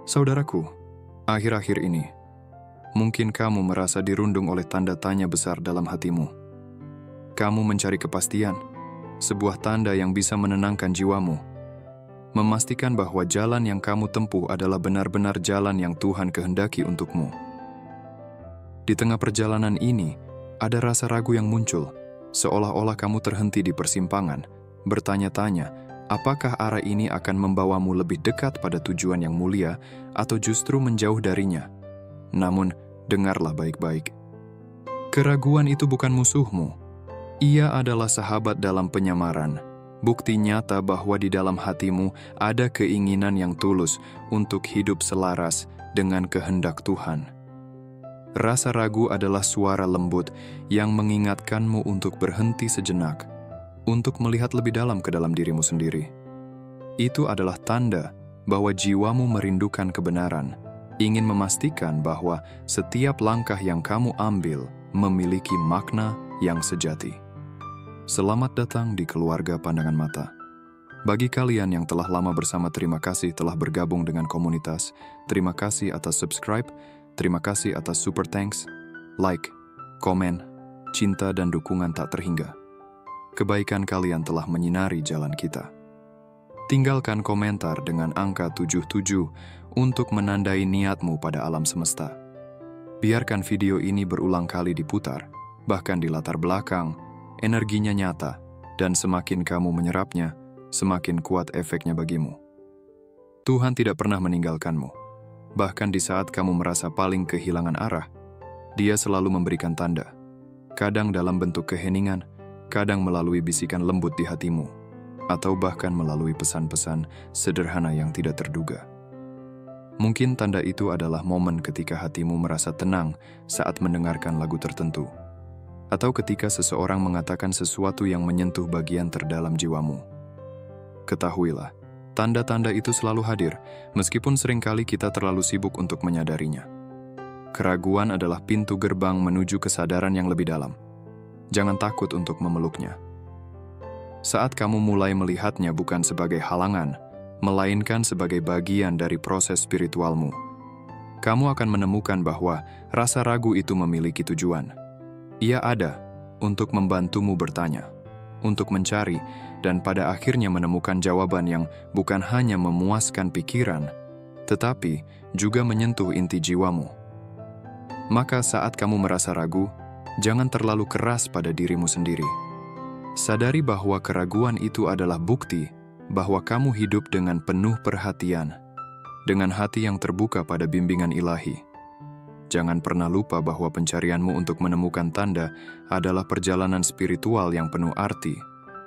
Saudaraku, akhir-akhir ini, mungkin kamu merasa dirundung oleh tanda tanya besar dalam hatimu. Kamu mencari kepastian, sebuah tanda yang bisa menenangkan jiwamu, memastikan bahwa jalan yang kamu tempuh adalah benar-benar jalan yang Tuhan kehendaki untukmu. Di tengah perjalanan ini, ada rasa ragu yang muncul, seolah-olah kamu terhenti di persimpangan, bertanya-tanya, apakah arah ini akan membawamu lebih dekat pada tujuan yang mulia atau justru menjauh darinya? Namun, dengarlah baik-baik. Keraguan itu bukan musuhmu. Ia adalah sahabat dalam penyamaran. Bukti nyata bahwa di dalam hatimu ada keinginan yang tulus untuk hidup selaras dengan kehendak Tuhan. Rasa ragu adalah suara lembut yang mengingatkanmu untuk berhenti sejenak, untuk melihat lebih dalam ke dalam dirimu sendiri. Itu adalah tanda bahwa jiwamu merindukan kebenaran, ingin memastikan bahwa setiap langkah yang kamu ambil memiliki makna yang sejati. Selamat datang di Keluarga Pandangan Mata. Bagi kalian yang telah lama bersama, terima kasih telah bergabung dengan komunitas. Terima kasih atas subscribe, terima kasih atas super thanks, like, komen, cinta dan dukungan tak terhingga. Kebaikan kalian telah menyinari jalan kita. Tinggalkan komentar dengan angka 77 untuk menandai niatmu pada alam semesta. Biarkan video ini berulang kali diputar, bahkan di latar belakang, energinya nyata, dan semakin kamu menyerapnya, semakin kuat efeknya bagimu. Tuhan tidak pernah meninggalkanmu. Bahkan di saat kamu merasa paling kehilangan arah, Dia selalu memberikan tanda. Kadang dalam bentuk keheningan, kadang melalui bisikan lembut di hatimu, atau bahkan melalui pesan-pesan sederhana yang tidak terduga. Mungkin tanda itu adalah momen ketika hatimu merasa tenang saat mendengarkan lagu tertentu, atau ketika seseorang mengatakan sesuatu yang menyentuh bagian terdalam jiwamu. Ketahuilah, tanda-tanda itu selalu hadir, meskipun seringkali kita terlalu sibuk untuk menyadarinya. Keraguan adalah pintu gerbang menuju kesadaran yang lebih dalam. Jangan takut untuk memeluknya. Saat kamu mulai melihatnya bukan sebagai halangan, melainkan sebagai bagian dari proses spiritualmu, kamu akan menemukan bahwa rasa ragu itu memiliki tujuan. Ia ada untuk membantumu bertanya, untuk mencari, dan pada akhirnya menemukan jawaban yang bukan hanya memuaskan pikiran, tetapi juga menyentuh inti jiwamu. Maka saat kamu merasa ragu, jangan terlalu keras pada dirimu sendiri. Sadari bahwa keraguan itu adalah bukti bahwa kamu hidup dengan penuh perhatian, dengan hati yang terbuka pada bimbingan ilahi. Jangan pernah lupa bahwa pencarianmu untuk menemukan tanda adalah perjalanan spiritual yang penuh arti,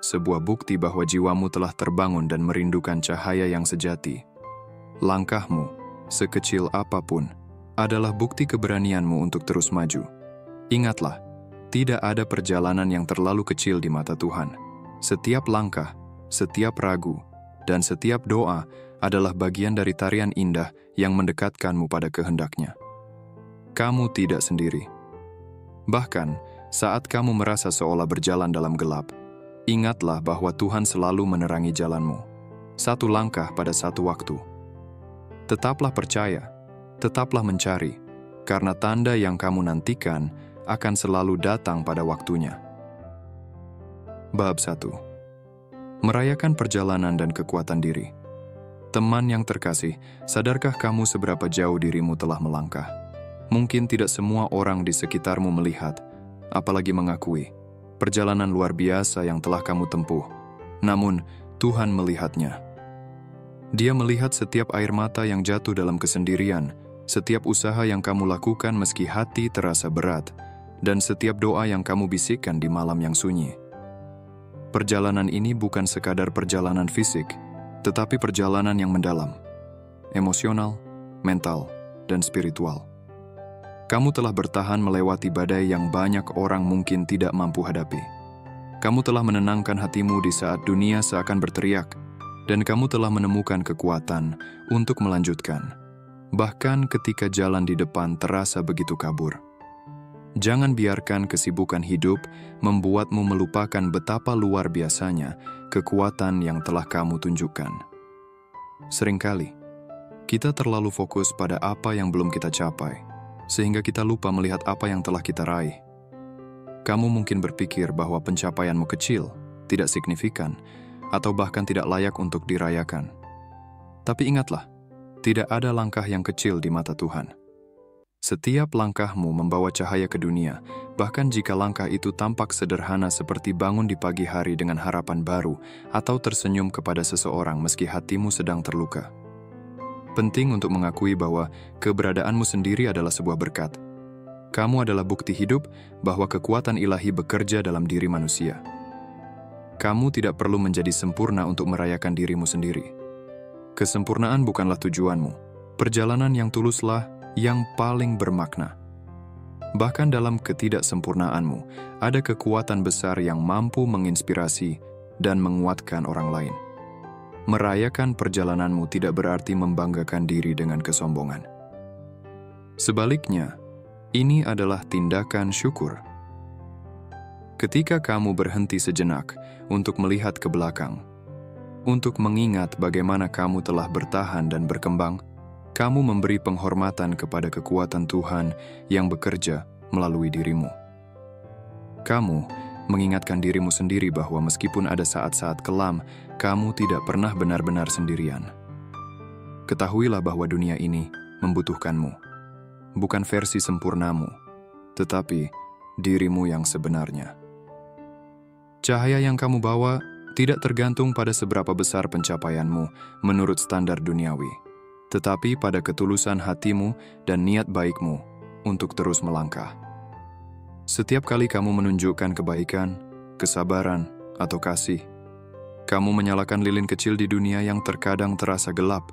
sebuah bukti bahwa jiwamu telah terbangun dan merindukan cahaya yang sejati. Langkahmu, sekecil apapun, adalah bukti keberanianmu untuk terus maju. Ingatlah, tidak ada perjalanan yang terlalu kecil di mata Tuhan. Setiap langkah, setiap ragu, dan setiap doa adalah bagian dari tarian indah yang mendekatkanmu pada kehendak-Nya. Kamu tidak sendiri. Bahkan, saat kamu merasa seolah berjalan dalam gelap, ingatlah bahwa Tuhan selalu menerangi jalanmu, satu langkah pada satu waktu. Tetaplah percaya, tetaplah mencari, karena tanda yang kamu nantikan akan selalu datang pada waktunya. Bab 1. Merayakan perjalanan dan kekuatan diri. Teman yang terkasih, sadarkah kamu seberapa jauh dirimu telah melangkah? Mungkin tidak semua orang di sekitarmu melihat, apalagi mengakui, perjalanan luar biasa yang telah kamu tempuh. Namun, Tuhan melihatnya. Dia melihat setiap air mata yang jatuh dalam kesendirian, setiap usaha yang kamu lakukan meski hati terasa berat, dan setiap doa yang kamu bisikkan di malam yang sunyi. Perjalanan ini bukan sekadar perjalanan fisik, tetapi perjalanan yang mendalam, emosional, mental, dan spiritual. Kamu telah bertahan melewati badai yang banyak orang mungkin tidak mampu hadapi. Kamu telah menenangkan hatimu di saat dunia seakan berteriak, dan kamu telah menemukan kekuatan untuk melanjutkan, bahkan ketika jalan di depan terasa begitu kabur. Jangan biarkan kesibukan hidup membuatmu melupakan betapa luar biasanya kekuatan yang telah kamu tunjukkan. Seringkali, Kita terlalu fokus pada apa yang belum kita capai, sehingga kita lupa melihat apa yang telah kita raih. Kamu mungkin berpikir bahwa pencapaianmu kecil, tidak signifikan, atau bahkan tidak layak untuk dirayakan. Tapi ingatlah, tidak ada langkah yang kecil di mata Tuhan. Setiap langkahmu membawa cahaya ke dunia, bahkan jika langkah itu tampak sederhana seperti bangun di pagi hari dengan harapan baru atau tersenyum kepada seseorang meski hatimu sedang terluka. Penting untuk mengakui bahwa keberadaanmu sendiri adalah sebuah berkat. Kamu adalah bukti hidup bahwa kekuatan ilahi bekerja dalam diri manusia. Kamu tidak perlu menjadi sempurna untuk merayakan dirimu sendiri. Kesempurnaan bukanlah tujuanmu. Perjalanan yang tuluslah yang paling bermakna. Bahkan dalam ketidaksempurnaanmu, ada kekuatan besar yang mampu menginspirasi dan menguatkan orang lain. Merayakan perjalananmu tidak berarti membanggakan diri dengan kesombongan. Sebaliknya, ini adalah tindakan syukur. Ketika kamu berhenti sejenak untuk melihat ke belakang, untuk mengingat bagaimana kamu telah bertahan dan berkembang, kamu memberi penghormatan kepada kekuatan Tuhan yang bekerja melalui dirimu. Kamu mengingatkan dirimu sendiri bahwa meskipun ada saat-saat kelam, kamu tidak pernah benar-benar sendirian. Ketahuilah bahwa dunia ini membutuhkanmu. Bukan versi sempurnamu, tetapi dirimu yang sebenarnya. Cahaya yang kamu bawa tidak tergantung pada seberapa besar pencapaianmu menurut standar duniawi, tetapi pada ketulusan hatimu dan niat baikmu untuk terus melangkah. Setiap kali kamu menunjukkan kebaikan, kesabaran, atau kasih, kamu menyalakan lilin kecil di dunia yang terkadang terasa gelap.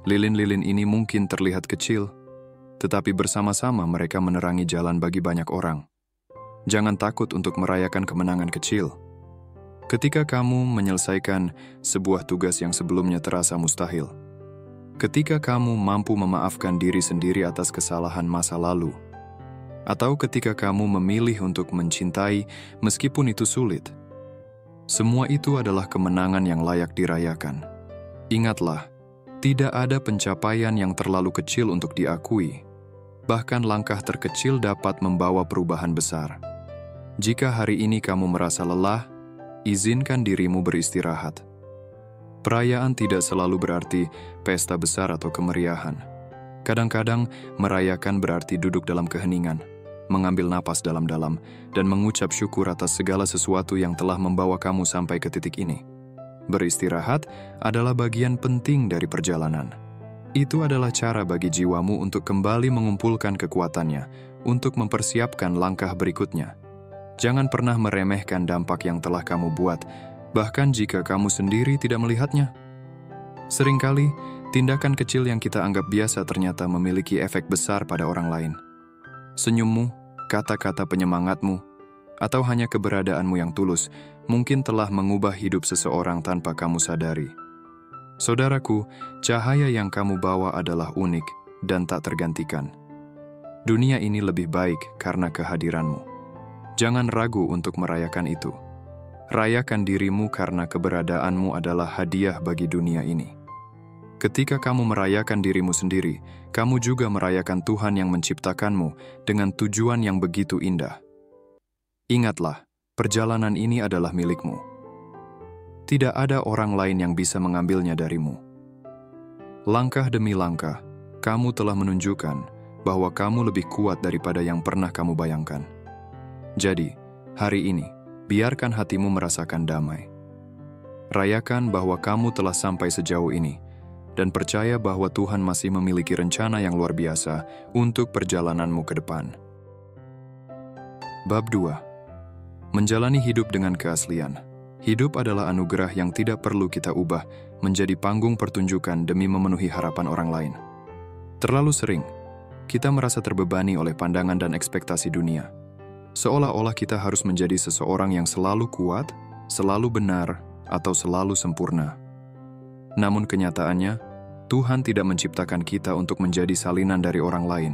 Lilin-lilin ini mungkin terlihat kecil, tetapi bersama-sama mereka menerangi jalan bagi banyak orang. Jangan takut untuk merayakan kemenangan kecil. Ketika kamu menyelesaikan sebuah tugas yang sebelumnya terasa mustahil, ketika kamu mampu memaafkan diri sendiri atas kesalahan masa lalu, atau ketika kamu memilih untuk mencintai meskipun itu sulit, semua itu adalah kemenangan yang layak dirayakan. Ingatlah, tidak ada pencapaian yang terlalu kecil untuk diakui. Bahkan langkah terkecil dapat membawa perubahan besar. Jika hari ini kamu merasa lelah, izinkan dirimu beristirahat. Perayaan tidak selalu berarti pesta besar atau kemeriahan. Kadang-kadang merayakan berarti duduk dalam keheningan, mengambil napas dalam-dalam, dan mengucap syukur atas segala sesuatu yang telah membawa kamu sampai ke titik ini. Beristirahat adalah bagian penting dari perjalanan. Itu adalah cara bagi jiwamu untuk kembali mengumpulkan kekuatannya, untuk mempersiapkan langkah berikutnya. Jangan pernah meremehkan dampak yang telah kamu buat, bahkan jika kamu sendiri tidak melihatnya. Seringkali, tindakan kecil yang kita anggap biasa ternyata memiliki efek besar pada orang lain. Senyummu, kata-kata penyemangatmu, atau hanya keberadaanmu yang tulus, mungkin telah mengubah hidup seseorang tanpa kamu sadari. Saudaraku, cahaya yang kamu bawa adalah unik dan tak tergantikan. Dunia ini lebih baik karena kehadiranmu. Jangan ragu untuk merayakan itu. Rayakan dirimu karena keberadaanmu adalah hadiah bagi dunia ini. Ketika kamu merayakan dirimu sendiri, kamu juga merayakan Tuhan yang menciptakanmu dengan tujuan yang begitu indah. Ingatlah, perjalanan ini adalah milikmu. Tidak ada orang lain yang bisa mengambilnya darimu. Langkah demi langkah, kamu telah menunjukkan bahwa kamu lebih kuat daripada yang pernah kamu bayangkan. Jadi, hari ini, biarkan hatimu merasakan damai. Rayakan bahwa kamu telah sampai sejauh ini, dan percaya bahwa Tuhan masih memiliki rencana yang luar biasa untuk perjalananmu ke depan. Bab 2. Menjalani hidup dengan keaslian. Hidup adalah anugerah yang tidak perlu kita ubah menjadi panggung pertunjukan demi memenuhi harapan orang lain. Terlalu sering, kita merasa terbebani oleh pandangan dan ekspektasi dunia. Seolah-olah kita harus menjadi seseorang yang selalu kuat, selalu benar, atau selalu sempurna. Namun kenyataannya, Tuhan tidak menciptakan kita untuk menjadi salinan dari orang lain.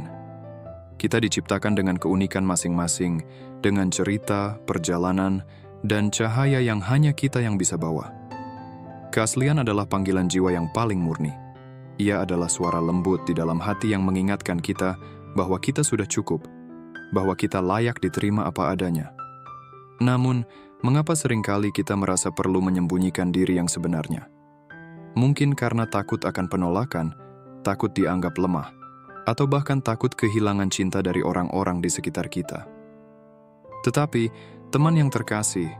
Kita diciptakan dengan keunikan masing-masing, dengan cerita, perjalanan, dan cahaya yang hanya kita yang bisa bawa. Keaslian adalah panggilan jiwa yang paling murni. Ia adalah suara lembut di dalam hati yang mengingatkan kita bahwa kita sudah cukup, bahwa kita layak diterima apa adanya. Namun, mengapa seringkali kita merasa perlu menyembunyikan diri yang sebenarnya? Mungkin karena takut akan penolakan, takut dianggap lemah, atau bahkan takut kehilangan cinta dari orang-orang di sekitar kita. Tetapi, teman yang terkasih,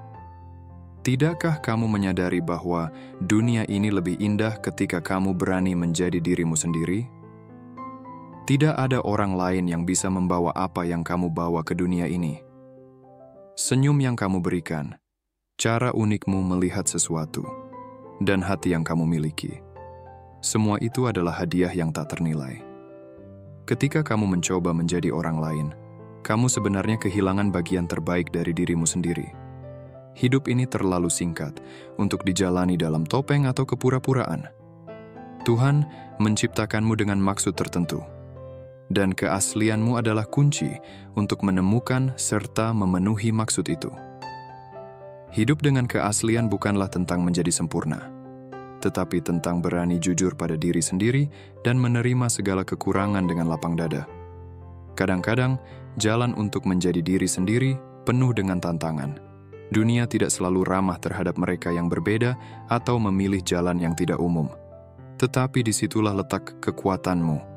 tidakkah kamu menyadari bahwa dunia ini lebih indah ketika kamu berani menjadi dirimu sendiri? Tidak ada orang lain yang bisa membawa apa yang kamu bawa ke dunia ini. Senyum yang kamu berikan, cara unikmu melihat sesuatu, dan hati yang kamu miliki. Semua itu adalah hadiah yang tak ternilai. Ketika kamu mencoba menjadi orang lain, kamu sebenarnya kehilangan bagian terbaik dari dirimu sendiri. Hidup ini terlalu singkat untuk dijalani dalam topeng atau kepura-puraan. Tuhan menciptakanmu dengan maksud tertentu, dan keaslianmu adalah kunci untuk menemukan serta memenuhi maksud itu. Hidup dengan keaslian bukanlah tentang menjadi sempurna, tetapi tentang berani jujur pada diri sendiri dan menerima segala kekurangan dengan lapang dada. Kadang-kadang, jalan untuk menjadi diri sendiri penuh dengan tantangan. Dunia tidak selalu ramah terhadap mereka yang berbeda atau memilih jalan yang tidak umum. Tetapi disitulah letak kekuatanmu.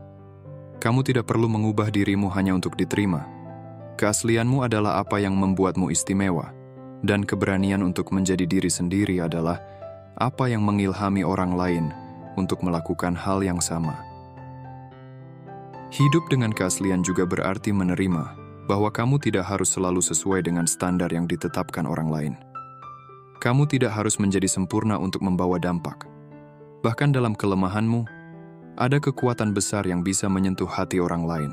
Kamu tidak perlu mengubah dirimu hanya untuk diterima. Keaslianmu adalah apa yang membuatmu istimewa, dan keberanian untuk menjadi diri sendiri adalah apa yang mengilhami orang lain untuk melakukan hal yang sama. Hidup dengan keaslian juga berarti menerima bahwa kamu tidak harus selalu sesuai dengan standar yang ditetapkan orang lain. Kamu tidak harus menjadi sempurna untuk membawa dampak. Bahkan dalam kelemahanmu, ada kekuatan besar yang bisa menyentuh hati orang lain.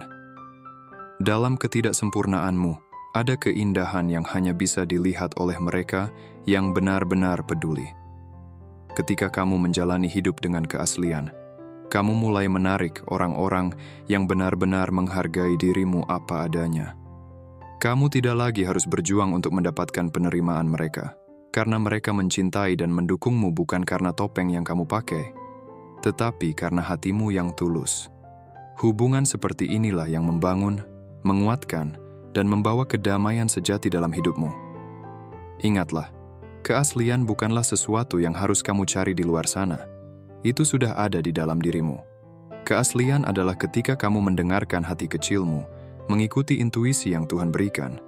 Dalam ketidaksempurnaanmu, ada keindahan yang hanya bisa dilihat oleh mereka yang benar-benar peduli. Ketika kamu menjalani hidup dengan keaslian, kamu mulai menarik orang-orang yang benar-benar menghargai dirimu apa adanya. Kamu tidak lagi harus berjuang untuk mendapatkan penerimaan mereka, karena mereka mencintai dan mendukungmu bukan karena topeng yang kamu pakai, tetapi karena hatimu yang tulus. Hubungan seperti inilah yang membangun, menguatkan, dan membawa kedamaian sejati dalam hidupmu. Ingatlah, keaslian bukanlah sesuatu yang harus kamu cari di luar sana. Itu sudah ada di dalam dirimu. Keaslian adalah ketika kamu mendengarkan hati kecilmu, mengikuti intuisi yang Tuhan berikan,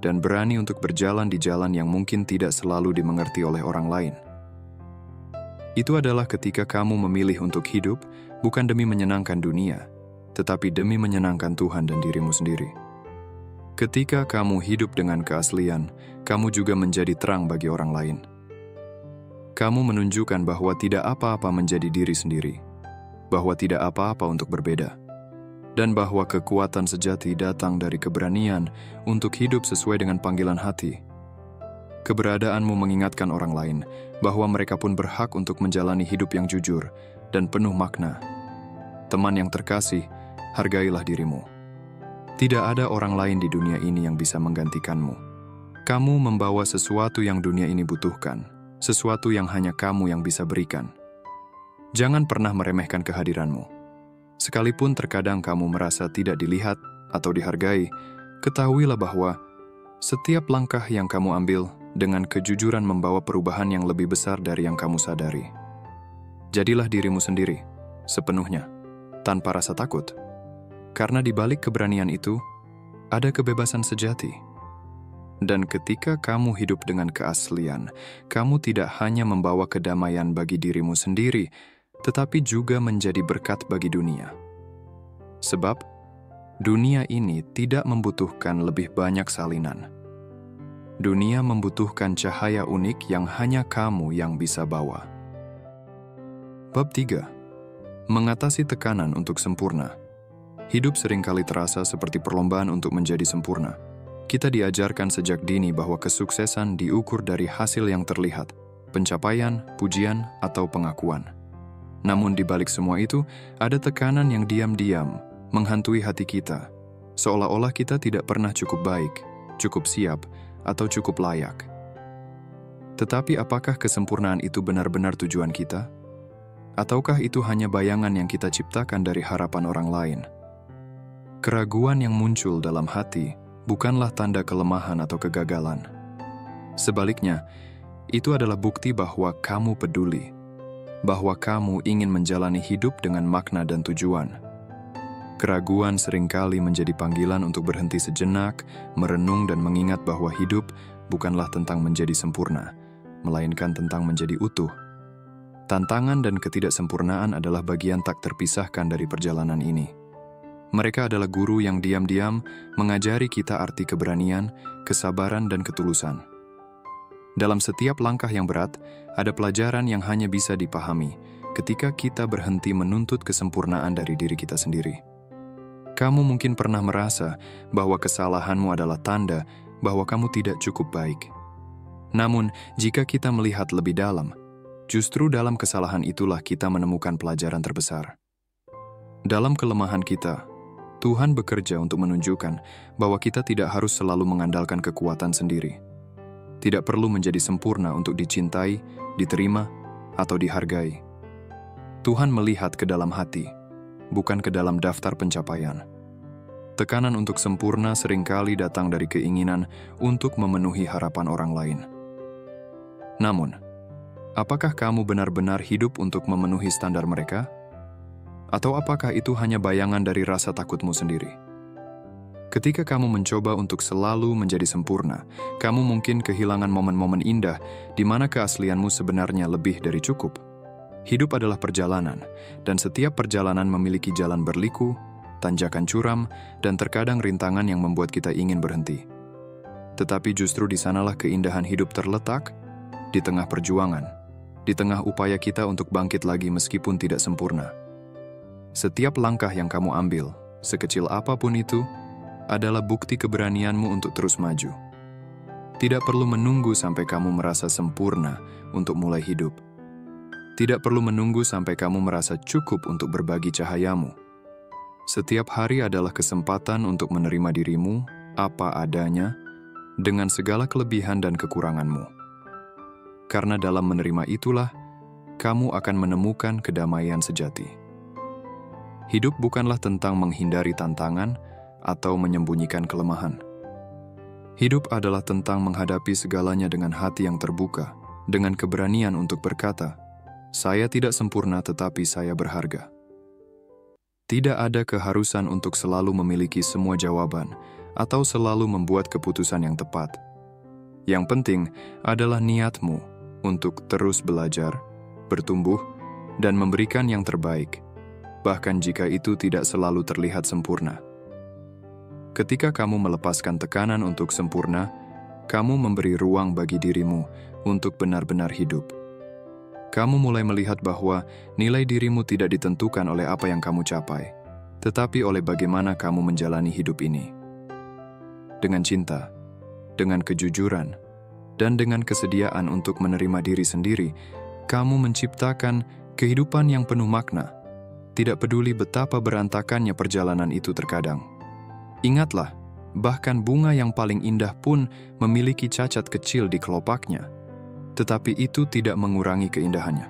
dan berani untuk berjalan di jalan yang mungkin tidak selalu dimengerti oleh orang lain. Itu adalah ketika kamu memilih untuk hidup bukan demi menyenangkan dunia, tetapi demi menyenangkan Tuhan dan dirimu sendiri. Ketika kamu hidup dengan keaslian, kamu juga menjadi terang bagi orang lain. Kamu menunjukkan bahwa tidak apa-apa menjadi diri sendiri, bahwa tidak apa-apa untuk berbeda, dan bahwa kekuatan sejati datang dari keberanian untuk hidup sesuai dengan panggilan hati. Keberadaanmu mengingatkan orang lain bahwa mereka pun berhak untuk menjalani hidup yang jujur dan penuh makna. Teman yang terkasih, hargailah dirimu. Tidak ada orang lain di dunia ini yang bisa menggantikanmu. Kamu membawa sesuatu yang dunia ini butuhkan, sesuatu yang hanya kamu yang bisa berikan. Jangan pernah meremehkan kehadiranmu. Sekalipun terkadang kamu merasa tidak dilihat atau dihargai, ketahuilah bahwa setiap langkah yang kamu ambil dengan kejujuran membawa perubahan yang lebih besar dari yang kamu sadari. Jadilah dirimu sendiri, sepenuhnya, tanpa rasa takut. Karena di balik keberanian itu, ada kebebasan sejati. Dan ketika kamu hidup dengan keaslian, kamu tidak hanya membawa kedamaian bagi dirimu sendiri, tetapi juga menjadi berkat bagi dunia. Sebab, dunia ini tidak membutuhkan lebih banyak salinan. Dunia membutuhkan cahaya unik yang hanya kamu yang bisa bawa. Bab 3. Mengatasi tekanan untuk sempurna. Hidup seringkali terasa seperti perlombaan untuk menjadi sempurna. Kita diajarkan sejak dini bahwa kesuksesan diukur dari hasil yang terlihat, pencapaian, pujian, atau pengakuan. Namun di balik semua itu, ada tekanan yang diam-diam menghantui hati kita, seolah-olah kita tidak pernah cukup baik, cukup siap, atau cukup layak. Tetapi apakah kesempurnaan itu benar-benar tujuan kita? Ataukah itu hanya bayangan yang kita ciptakan dari harapan orang lain? Keraguan yang muncul dalam hati bukanlah tanda kelemahan atau kegagalan. Sebaliknya, itu adalah bukti bahwa kamu peduli, bahwa kamu ingin menjalani hidup dengan makna dan tujuan. Keraguan seringkali menjadi panggilan untuk berhenti sejenak, merenung dan mengingat bahwa hidup bukanlah tentang menjadi sempurna, melainkan tentang menjadi utuh. Tantangan dan ketidaksempurnaan adalah bagian tak terpisahkan dari perjalanan ini. Mereka adalah guru yang diam-diam mengajari kita arti keberanian, kesabaran, dan ketulusan. Dalam setiap langkah yang berat, ada pelajaran yang hanya bisa dipahami ketika kita berhenti menuntut kesempurnaan dari diri kita sendiri. Kamu mungkin pernah merasa bahwa kesalahanmu adalah tanda bahwa kamu tidak cukup baik. Namun, jika kita melihat lebih dalam, justru dalam kesalahan itulah kita menemukan pelajaran terbesar. Dalam kelemahan kita, Tuhan bekerja untuk menunjukkan bahwa kita tidak harus selalu mengandalkan kekuatan sendiri. Tidak perlu menjadi sempurna untuk dicintai, diterima, atau dihargai. Tuhan melihat ke dalam hati, bukan ke dalam daftar pencapaian. Tekanan untuk sempurna seringkali datang dari keinginan untuk memenuhi harapan orang lain. Namun, apakah kamu benar-benar hidup untuk memenuhi standar mereka? Atau apakah itu hanya bayangan dari rasa takutmu sendiri? Ketika kamu mencoba untuk selalu menjadi sempurna, kamu mungkin kehilangan momen-momen indah di mana keaslianmu sebenarnya lebih dari cukup. Hidup adalah perjalanan, dan setiap perjalanan memiliki jalan berliku, tanjakan curam, dan terkadang rintangan yang membuat kita ingin berhenti. Tetapi justru di sanalah keindahan hidup terletak, di tengah perjuangan, di tengah upaya kita untuk bangkit lagi meskipun tidak sempurna. Setiap langkah yang kamu ambil, sekecil apapun itu, adalah bukti keberanianmu untuk terus maju. Tidak perlu menunggu sampai kamu merasa sempurna untuk mulai hidup. Tidak perlu menunggu sampai kamu merasa cukup untuk berbagi cahayamu. Setiap hari adalah kesempatan untuk menerima dirimu apa adanya dengan segala kelebihan dan kekuranganmu. Karena dalam menerima itulah, kamu akan menemukan kedamaian sejati. Hidup bukanlah tentang menghindari tantangan atau menyembunyikan kelemahan. Hidup adalah tentang menghadapi segalanya dengan hati yang terbuka, dengan keberanian untuk berkata, "Saya tidak sempurna tetapi saya berharga." Tidak ada keharusan untuk selalu memiliki semua jawaban atau selalu membuat keputusan yang tepat. Yang penting adalah niatmu untuk terus belajar, bertumbuh, dan memberikan yang terbaik, bahkan jika itu tidak selalu terlihat sempurna. Ketika kamu melepaskan tekanan untuk sempurna, kamu memberi ruang bagi dirimu untuk benar-benar hidup. Kamu mulai melihat bahwa nilai dirimu tidak ditentukan oleh apa yang kamu capai, tetapi oleh bagaimana kamu menjalani hidup ini. Dengan cinta, dengan kejujuran, dan dengan kesediaan untuk menerima diri sendiri, kamu menciptakan kehidupan yang penuh makna. Tidak peduli betapa berantakannya perjalanan itu terkadang. Ingatlah, bahkan bunga yang paling indah pun memiliki cacat kecil di kelopaknya, tetapi itu tidak mengurangi keindahannya.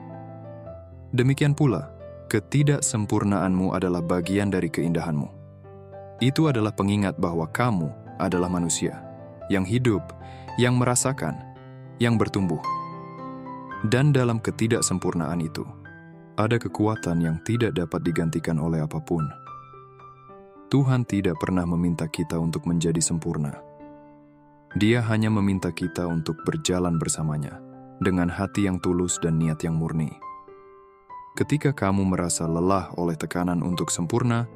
Demikian pula, ketidaksempurnaanmu adalah bagian dari keindahanmu. Itu adalah pengingat bahwa kamu adalah manusia yang hidup, yang merasakan, yang bertumbuh. Dan dalam ketidaksempurnaan itu, ada kekuatan yang tidak dapat digantikan oleh apapun. Tuhan tidak pernah meminta kita untuk menjadi sempurna. Dia hanya meminta kita untuk berjalan bersamanya, dengan hati yang tulus dan niat yang murni. Ketika kamu merasa lelah oleh tekanan untuk sempurna,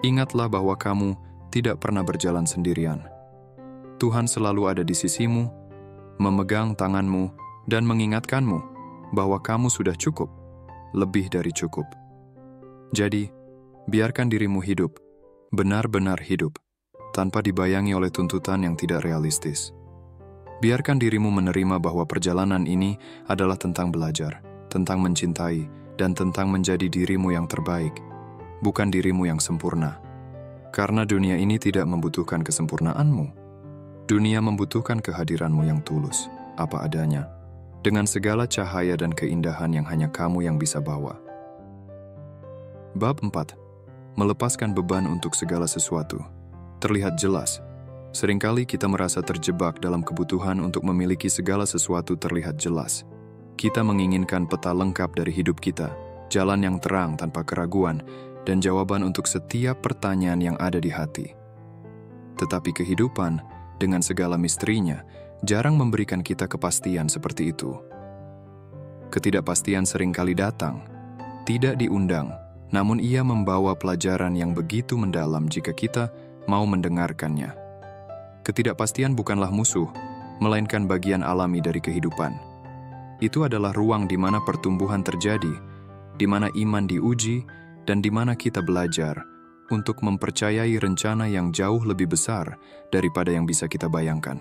ingatlah bahwa kamu tidak pernah berjalan sendirian. Tuhan selalu ada di sisimu, memegang tanganmu, dan mengingatkanmu bahwa kamu sudah cukup, lebih dari cukup. Jadi, biarkan dirimu hidup, benar-benar hidup, tanpa dibayangi oleh tuntutan yang tidak realistis. Biarkan dirimu menerima bahwa perjalanan ini adalah tentang belajar, tentang mencintai, dan tentang menjadi dirimu yang terbaik, bukan dirimu yang sempurna. Karena dunia ini tidak membutuhkan kesempurnaanmu. Dunia membutuhkan kehadiranmu yang tulus, apa adanya, dengan segala cahaya dan keindahan yang hanya kamu yang bisa bawa. Bab 4. Melepaskan beban untuk segala sesuatu. Terlihat jelas. Seringkali kita merasa terjebak dalam kebutuhan untuk memiliki segala sesuatu terlihat jelas. Kita menginginkan peta lengkap dari hidup kita, jalan yang terang tanpa keraguan, dan jawaban untuk setiap pertanyaan yang ada di hati. Tetapi kehidupan, dengan segala misterinya, jarang memberikan kita kepastian seperti itu. Ketidakpastian seringkali datang, tidak diundang, namun ia membawa pelajaran yang begitu mendalam jika kita mau mendengarkannya. Ketidakpastian bukanlah musuh, melainkan bagian alami dari kehidupan. Itu adalah ruang di mana pertumbuhan terjadi, di mana iman diuji, dan di mana kita belajar untuk mempercayai rencana yang jauh lebih besar daripada yang bisa kita bayangkan.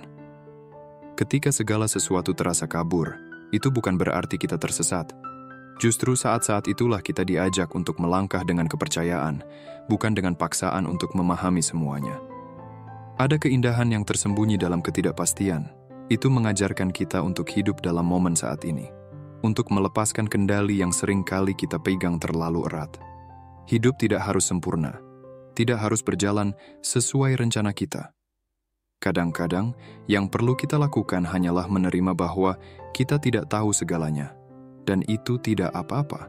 Ketika segala sesuatu terasa kabur, itu bukan berarti kita tersesat. Justru saat-saat itulah kita diajak untuk melangkah dengan kepercayaan, bukan dengan paksaan untuk memahami semuanya. Ada keindahan yang tersembunyi dalam ketidakpastian. Itu mengajarkan kita untuk hidup dalam momen saat ini, untuk melepaskan kendali yang sering kali kita pegang terlalu erat. Hidup tidak harus sempurna, tidak harus berjalan sesuai rencana kita. Kadang-kadang, yang perlu kita lakukan hanyalah menerima bahwa kita tidak tahu segalanya, dan itu tidak apa-apa.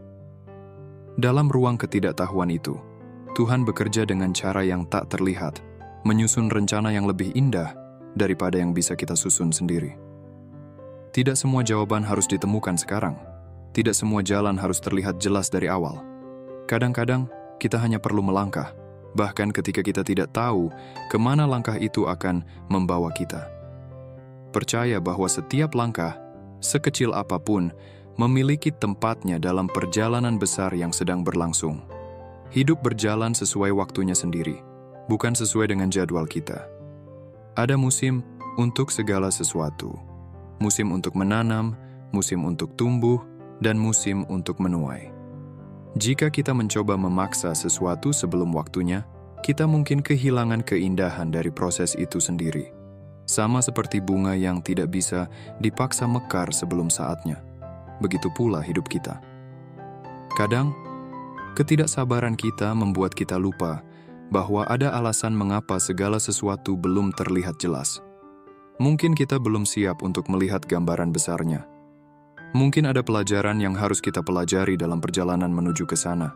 Dalam ruang ketidaktahuan itu, Tuhan bekerja dengan cara yang tak terlihat, menyusun rencana yang lebih indah daripada yang bisa kita susun sendiri. Tidak semua jawaban harus ditemukan sekarang. Tidak semua jalan harus terlihat jelas dari awal. Kadang-kadang, kita hanya perlu melangkah, bahkan ketika kita tidak tahu kemana langkah itu akan membawa kita. Percaya bahwa setiap langkah, sekecil apapun, memiliki tempatnya dalam perjalanan besar yang sedang berlangsung. Hidup berjalan sesuai waktunya sendiri, bukan sesuai dengan jadwal kita. Ada musim untuk segala sesuatu. Musim untuk menanam, musim untuk tumbuh, dan musim untuk menuai. Jika kita mencoba memaksa sesuatu sebelum waktunya, kita mungkin kehilangan keindahan dari proses itu sendiri. Sama seperti bunga yang tidak bisa dipaksa mekar sebelum saatnya. Begitu pula hidup kita. Kadang, ketidaksabaran kita membuat kita lupa bahwa ada alasan mengapa segala sesuatu belum terlihat jelas. Mungkin kita belum siap untuk melihat gambaran besarnya. Mungkin ada pelajaran yang harus kita pelajari dalam perjalanan menuju ke sana.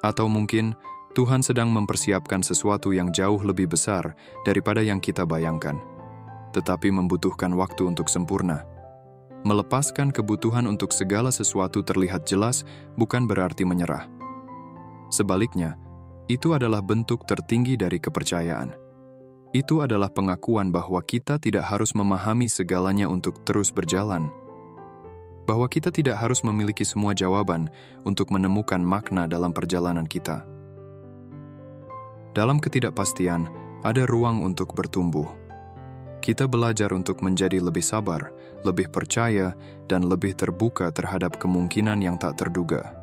Atau mungkin Tuhan sedang mempersiapkan sesuatu yang jauh lebih besar daripada yang kita bayangkan, tetapi membutuhkan waktu untuk sempurna. Melepaskan kebutuhan untuk segala sesuatu terlihat jelas bukan berarti menyerah. Sebaliknya, itu adalah bentuk tertinggi dari kepercayaan. Itu adalah pengakuan bahwa kita tidak harus memahami segalanya untuk terus berjalan. Bahwa kita tidak harus memiliki semua jawaban untuk menemukan makna dalam perjalanan kita. Dalam ketidakpastian, ada ruang untuk bertumbuh. Kita belajar untuk menjadi lebih sabar, lebih percaya, dan lebih terbuka terhadap kemungkinan yang tak terduga.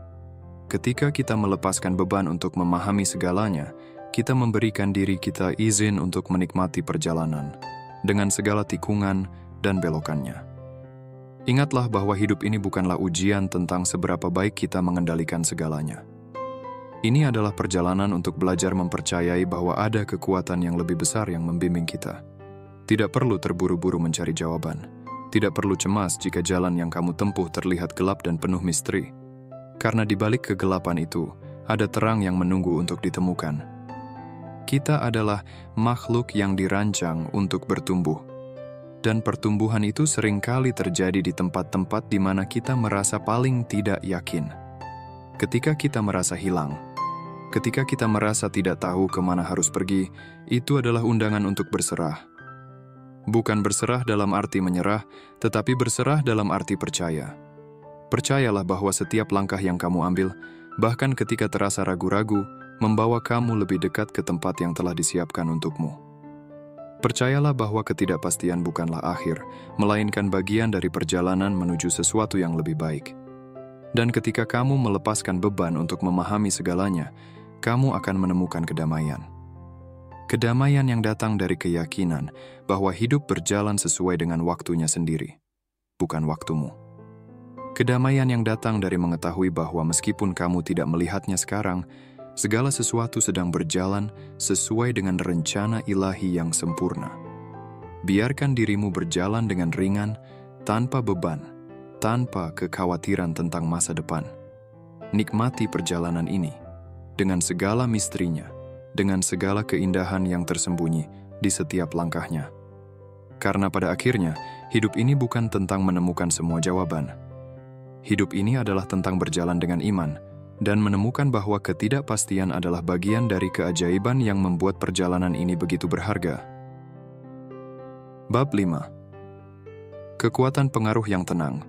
Ketika kita melepaskan beban untuk memahami segalanya, kita memberikan diri kita izin untuk menikmati perjalanan, dengan segala tikungan dan belokannya. Ingatlah bahwa hidup ini bukanlah ujian tentang seberapa baik kita mengendalikan segalanya. Ini adalah perjalanan untuk belajar mempercayai bahwa ada kekuatan yang lebih besar yang membimbing kita. Tidak perlu terburu-buru mencari jawaban. Tidak perlu cemas jika jalan yang kamu tempuh terlihat gelap dan penuh misteri. Karena di balik kegelapan itu, ada terang yang menunggu untuk ditemukan. Kita adalah makhluk yang dirancang untuk bertumbuh. Dan pertumbuhan itu seringkali terjadi di tempat-tempat di mana kita merasa paling tidak yakin. Ketika kita merasa hilang, ketika kita merasa tidak tahu kemana harus pergi, itu adalah undangan untuk berserah. Bukan berserah dalam arti menyerah, tetapi berserah dalam arti percaya. Percayalah bahwa setiap langkah yang kamu ambil, bahkan ketika terasa ragu-ragu, membawa kamu lebih dekat ke tempat yang telah disiapkan untukmu. Percayalah bahwa ketidakpastian bukanlah akhir, melainkan bagian dari perjalanan menuju sesuatu yang lebih baik. Dan ketika kamu melepaskan beban untuk memahami segalanya, kamu akan menemukan kedamaian. Kedamaian yang datang dari keyakinan bahwa hidup berjalan sesuai dengan waktunya sendiri, bukan waktumu. Kedamaian yang datang dari mengetahui bahwa meskipun kamu tidak melihatnya sekarang, segala sesuatu sedang berjalan sesuai dengan rencana ilahi yang sempurna. Biarkan dirimu berjalan dengan ringan, tanpa beban, tanpa kekhawatiran tentang masa depan. Nikmati perjalanan ini, dengan segala misterinya, dengan segala keindahan yang tersembunyi di setiap langkahnya. Karena pada akhirnya, hidup ini bukan tentang menemukan semua jawaban. Hidup ini adalah tentang berjalan dengan iman, dan menemukan bahwa ketidakpastian adalah bagian dari keajaiban yang membuat perjalanan ini begitu berharga. Bab 5. Kekuatan pengaruh yang tenang.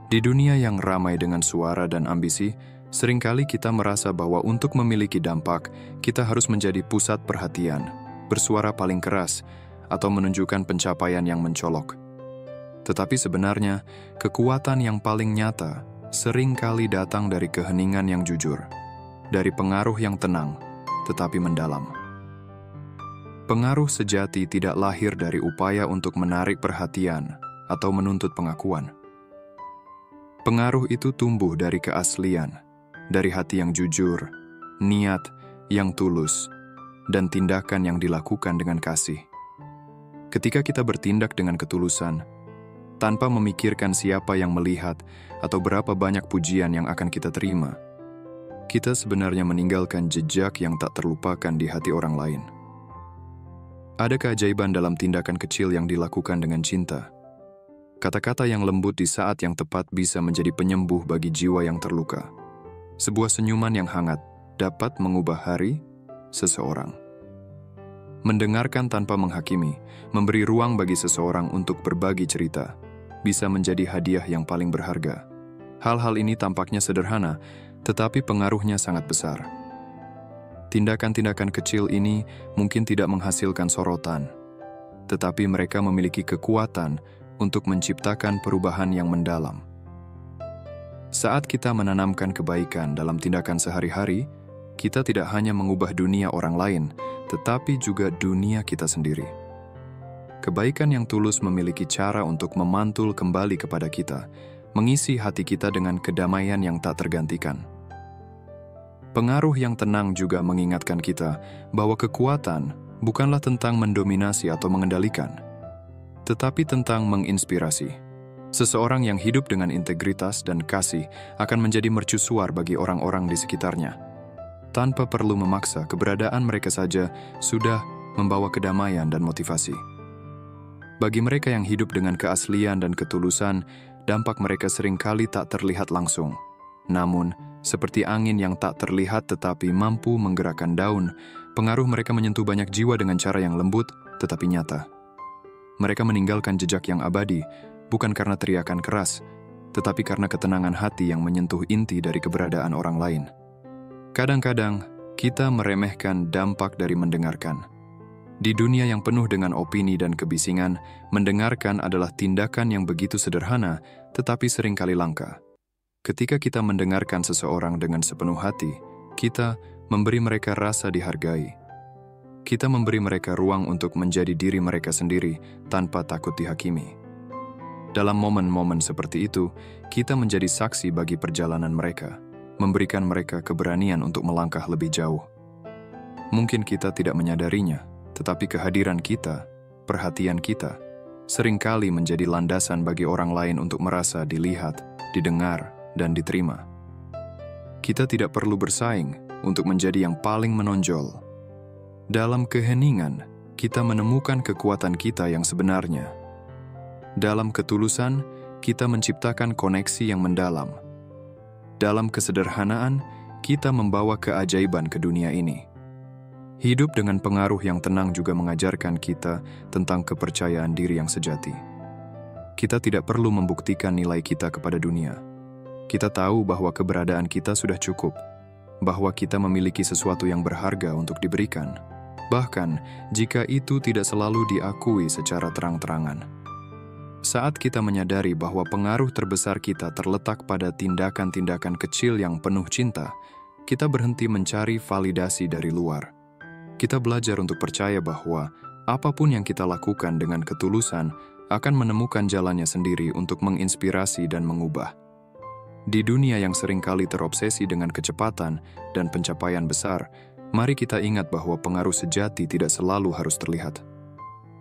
Di dunia yang ramai dengan suara dan ambisi, seringkali kita merasa bahwa untuk memiliki dampak, kita harus menjadi pusat perhatian, bersuara paling keras, atau menunjukkan pencapaian yang mencolok. Tetapi sebenarnya, kekuatan yang paling nyata seringkali datang dari keheningan yang jujur, dari pengaruh yang tenang, tetapi mendalam. Pengaruh sejati tidak lahir dari upaya untuk menarik perhatian atau menuntut pengakuan. Pengaruh itu tumbuh dari keaslian, dari hati yang jujur, niat yang tulus, dan tindakan yang dilakukan dengan kasih. Ketika kita bertindak dengan ketulusan, tanpa memikirkan siapa yang melihat atau berapa banyak pujian yang akan kita terima, kita sebenarnya meninggalkan jejak yang tak terlupakan di hati orang lain. Ada keajaiban dalam tindakan kecil yang dilakukan dengan cinta. Kata-kata yang lembut di saat yang tepat bisa menjadi penyembuh bagi jiwa yang terluka. Sebuah senyuman yang hangat dapat mengubah hari seseorang. Mendengarkan tanpa menghakimi, memberi ruang bagi seseorang untuk berbagi cerita, bisa menjadi hadiah yang paling berharga. Hal-hal ini tampaknya sederhana, tetapi pengaruhnya sangat besar. Tindakan-tindakan kecil ini mungkin tidak menghasilkan sorotan, tetapi mereka memiliki kekuatan untuk menciptakan perubahan yang mendalam. Saat kita menanamkan kebaikan dalam tindakan sehari-hari, kita tidak hanya mengubah dunia orang lain, tetapi juga dunia kita sendiri. Kebaikan yang tulus memiliki cara untuk memantul kembali kepada kita, mengisi hati kita dengan kedamaian yang tak tergantikan. Pengaruh yang tenang juga mengingatkan kita bahwa kekuatan bukanlah tentang mendominasi atau mengendalikan, tetapi tentang menginspirasi. Seseorang yang hidup dengan integritas dan kasih akan menjadi mercusuar bagi orang-orang di sekitarnya. Tanpa perlu memaksa, keberadaan mereka saja sudah membawa kedamaian dan motivasi. Bagi mereka yang hidup dengan keaslian dan ketulusan, dampak mereka seringkali tak terlihat langsung. Namun, seperti angin yang tak terlihat tetapi mampu menggerakkan daun, pengaruh mereka menyentuh banyak jiwa dengan cara yang lembut tetapi nyata. Mereka meninggalkan jejak yang abadi, bukan karena teriakan keras, tetapi karena ketenangan hati yang menyentuh inti dari keberadaan orang lain. Kadang-kadang, kita meremehkan dampak dari mendengarkan. Di dunia yang penuh dengan opini dan kebisingan, mendengarkan adalah tindakan yang begitu sederhana, tetapi seringkali langka. Ketika kita mendengarkan seseorang dengan sepenuh hati, kita memberi mereka rasa dihargai. Kita memberi mereka ruang untuk menjadi diri mereka sendiri tanpa takut dihakimi. Dalam momen-momen seperti itu, kita menjadi saksi bagi perjalanan mereka, memberikan mereka keberanian untuk melangkah lebih jauh. Mungkin kita tidak menyadarinya, tetapi kehadiran kita, perhatian kita, seringkali menjadi landasan bagi orang lain untuk merasa dilihat, didengar, dan diterima. Kita tidak perlu bersaing untuk menjadi yang paling menonjol. Dalam keheningan, kita menemukan kekuatan kita yang sebenarnya. Dalam ketulusan, kita menciptakan koneksi yang mendalam. Dalam kesederhanaan, kita membawa keajaiban ke dunia ini. Hidup dengan pengaruh yang tenang juga mengajarkan kita tentang kepercayaan diri yang sejati. Kita tidak perlu membuktikan nilai kita kepada dunia. Kita tahu bahwa keberadaan kita sudah cukup, bahwa kita memiliki sesuatu yang berharga untuk diberikan, bahkan jika itu tidak selalu diakui secara terang-terangan. Saat kita menyadari bahwa pengaruh terbesar kita terletak pada tindakan-tindakan kecil yang penuh cinta, kita berhenti mencari validasi dari luar. Kita belajar untuk percaya bahwa apapun yang kita lakukan dengan ketulusan akan menemukan jalannya sendiri untuk menginspirasi dan mengubah. Di dunia yang seringkali terobsesi dengan kecepatan dan pencapaian besar, mari kita ingat bahwa pengaruh sejati tidak selalu harus terlihat.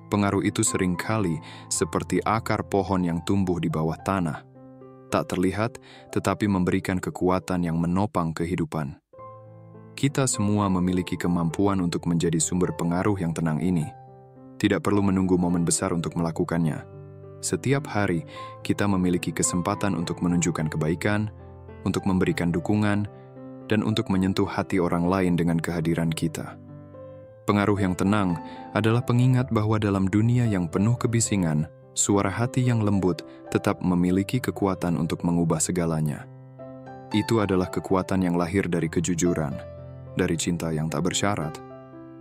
Pengaruh itu seringkali seperti akar pohon yang tumbuh di bawah tanah. Tak terlihat, tetapi memberikan kekuatan yang menopang kehidupan. Kita semua memiliki kemampuan untuk menjadi sumber pengaruh yang tenang ini. Tidak perlu menunggu momen besar untuk melakukannya. Setiap hari, kita memiliki kesempatan untuk menunjukkan kebaikan, untuk memberikan dukungan, dan untuk menyentuh hati orang lain dengan kehadiran kita. Pengaruh yang tenang adalah pengingat bahwa dalam dunia yang penuh kebisingan, suara hati yang lembut tetap memiliki kekuatan untuk mengubah segalanya. Itu adalah kekuatan yang lahir dari kejujuran, dari cinta yang tak bersyarat,